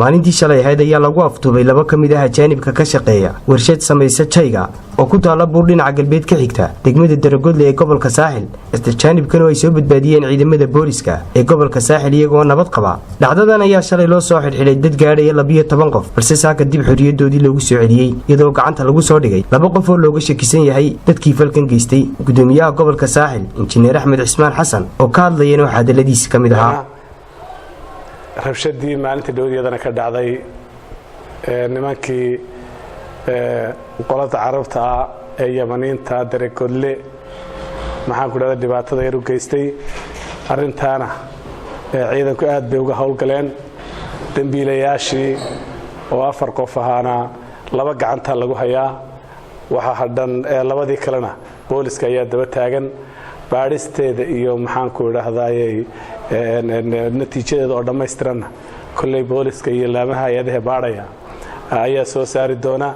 maalintii shalay ahayd ayaa lagu afduubay laba ka mid ah ajaanibka ka shaqeeya warshad samaysa jayga oo ku taala buur dhinaca galbeed ka xigta degmada Daragodle ee gobolka Saaxil. Ajaanibkan ay soo badbaadiyeen ciidamada booliska ee gobolka Saaxil iyagoo nabad qaba. Dhacdadan ayaa shalay loo soo xidhay dad gaadhay 12 qof balse saaka dib xuriyadoodii lagu soo celiyay iyadoo gacanta lagu soo dhigay laba qof oo looga shakisan yahay dadkii falkan geystay. Gudoomiyaha gobolka Saaxil Injineer Axmed Cismaan Xasan oo ka hadlayay inuu hadaladiisa kamid ahaa rabshadii maalinta dowladana ka dhacday nimankii qolada carabta ee Yamaniinta Daragodle maxaan ku dhaday dhibaatada yar u geystay arintaana ciidanku aad bay uga howlgaleen dambiilayaashii oo 4 qof ahaana laba gacanta lagu hayaa waxa hadhan labadii kalena booliska ayaa daba taagan baaristeeda iyo maxaan ku dhahdayay natiijadeeda oo dhameystiran kulay booliska iyo laamaha hay'adaha baaraya ayaa soo saari doona.